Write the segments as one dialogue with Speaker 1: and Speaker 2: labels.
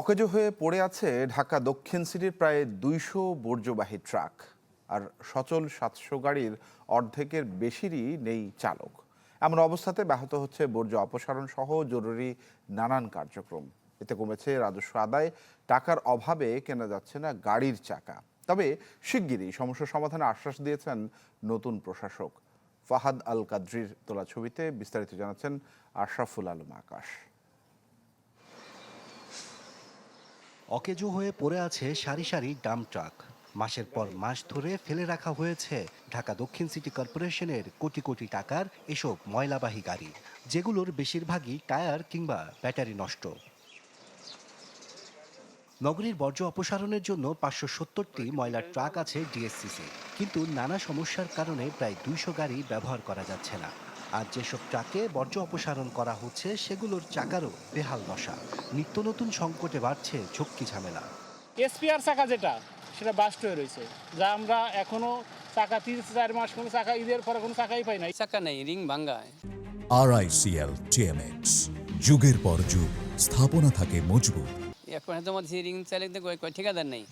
Speaker 1: অকেজো হয়ে পড়ে আছে ঢাকা দক্ষিণ সিটির প্রায় ২০০ বর্জ্যবাহী ট্রাক। আর সচল ৭০০ গাড়ির অর্ধেকের বেশিরই নেই চালক। এমন অবস্থাতে ব্যাহত হচ্ছে বর্জ্য অপসারণ সহ জরুরি নানান কার্যক্রম। এতে কমেছে রাজস্ব আদায়, টাকার অভাবে কেনা যাচ্ছে না গাড়ির চাকা। তবে শিগগিরই সমস্যা সমাধানে আশ্বাস দিয়েছেন নতুন প্রশাসক। ফাহাদ আল কাদরির তোলা ছবিতে বিস্তারিত জানাচ্ছেন আশরাফুল আলম আকাশ।
Speaker 2: অকেজো হয়ে পড়ে আছে সারি সারি ডাম্প ট্রাক। মাসের পর মাস ধরে ফেলে রাখা হয়েছে ঢাকা দক্ষিণ সিটি কর্পোরেশনের কোটি কোটি টাকার এসব ময়লাবাহী গাড়ি, যেগুলোর বেশিরভাগই টায়ার কিংবা ব্যাটারি নষ্ট। নগরীর বর্জ্য অপসারণের জন্য ৫৭০টি ময়লার ট্রাক আছে ডিএসসিসি, কিন্তু নানা সমস্যার কারণে প্রায় ২০০ গাড়ি ব্যবহার করা যাচ্ছে না। আর যেসব ট্রাকে বর্জ্য অপসারণ করা হচ্ছে সেগুলোর চাকারও বেহাল দশা। নিত্য নতুন সংকটে বাড়ছে ঝক্কি ঝামেলা।
Speaker 3: এসপিআর চাকা যেটা সেটা বাস্ট হয়ে রয়েছে, যা আমরা এখনো চাকা ৩-৪ মাস কোনো চাকা ঈদের পরে কোনো চাকাই পাই নাই।
Speaker 4: চাকা নেই, রিং ভাঙ্গা।
Speaker 5: RICL TMX, যুগের পর যুগ স্থাপনা থাকে মজবুত।
Speaker 4: এখন তোমার রিং চালিয়ে ঠিকাদার নেই,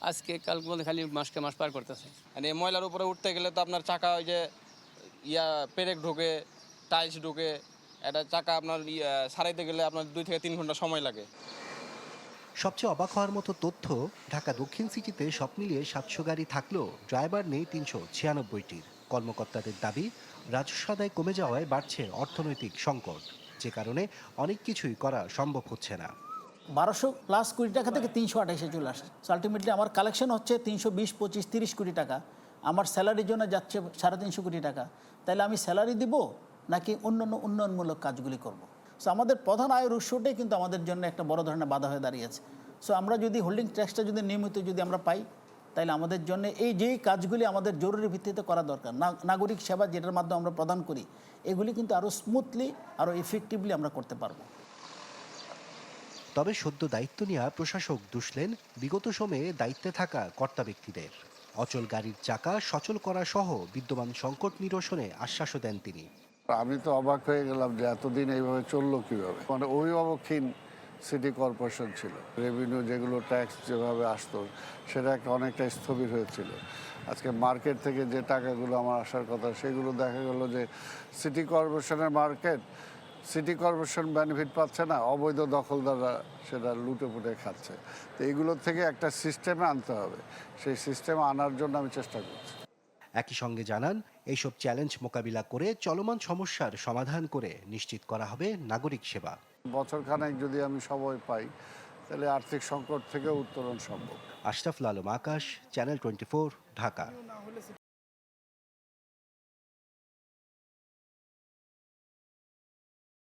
Speaker 4: আজকে কাল বলতে খালি মাসকে মাস পার করতেছে।
Speaker 6: আর এই ময়লার উপরে উঠতে গেলে তো আপনার চাকা ওই যে পেরেক ঢোকে, টাইলস ঢোকে, এটা চাকা আপনার সারাইতে গেলে আপনার 2 থেকে 3 ঘন্টা সময় লাগে।
Speaker 2: সবচেয়ে অবাক হওয়ার মতো তথ্য, ঢাকা দক্ষিণ সিটিতে সব মিলিয়ে ৭০০ গাড়ি থাকলেও ড্রাইভার নেই ৩৯৬টির। কর্মকর্তাদের দাবি, রাজস্ব আদায় কমে যাওয়ায় বাড়ছে অর্থনৈতিক সংকট, যে কারণে অনেক কিছুই করা সম্ভব হচ্ছে না।
Speaker 7: ১২০০+ কোটি টাকা থেকে ৩২৮-এ চলে আসে। সো আলটিমেটলি আমার কালেকশন হচ্ছে ৩২০, ২৫, ৩০ কোটি টাকা। আমার স্যালারির জন্য যাচ্ছে ৩৫০ কোটি টাকা। তাহলে আমি স্যালারি দিব নাকি অন্যান্য উন্নয়নমূলক কাজগুলি করব? সো আমাদের প্রধান আয়ের উৎসটাই কিন্তু আমাদের জন্য একটা বড় ধরনের বাধা হয়ে দাঁড়িয়েছে। সো আমরা যদি হোল্ডিং ট্যাক্সটা যদি নিয়মিত যদি আমরা পাই, তাহলে আমাদের জন্য এই যেই কাজগুলি আমাদের জরুরি ভিত্তিতে করা দরকার, নাগরিক সেবা যেটার মাধ্যমে আমরা প্রদান করি, এগুলি কিন্তু আরও স্মুথলি, আরও ইফেক্টিভলি আমরা করতে পারবো।
Speaker 2: তবে সদ্য দায়িত্ব নেওয়া প্রশাসক দুষলেন বিগত সময়ে দায়িত্বে থাকা কর্তা ব্যক্তিদের। অচল গাড়ির চাকা সচল করা সহ বিদ্যমান সংকট নিরসনে আশ্বাসও দেন তিনি।
Speaker 8: আমি তো অবাক হয়ে গেলাম যে এতদিন এইভাবে চললো কীভাবে। মানে অভিভাবকহীন সিটি কর্পোরেশন ছিল। রেভিনিউ যেগুলো ট্যাক্স যেভাবে আসতো সেটা অনেকটা স্থবির হয়েছিল। আজকে মার্কেট থেকে যে টাকাগুলো আমার আসার কথা সেগুলো দেখা গেল যে সিটি কর্পোরেশনের মার্কেট, সিটি কর্পোরেশন বেনিফিট পাচ্ছে না, অবৈধ দখলদাররা সেটা লুটে পুটে খাচ্ছে। তো এইগুলোর থেকে একটা সিস্টেমে আনতে হবে, সেই সিস্টেমে আনার জন্য আমি চেষ্টা করছি।
Speaker 2: একই সঙ্গে জানান, এইসব চ্যালেঞ্জ মোকাবিলা করে চলমান সমস্যার সমাধান করে নিশ্চিত করা হবে নাগরিক সেবা।
Speaker 8: বছরখানেক যদি আমি সময় পাই, তাহলে আর্থিক সংকট থেকে উত্তরণ সম্ভব।
Speaker 2: আশরাফুল আলম আকাশ, চ্যানেল 24, ঢাকা।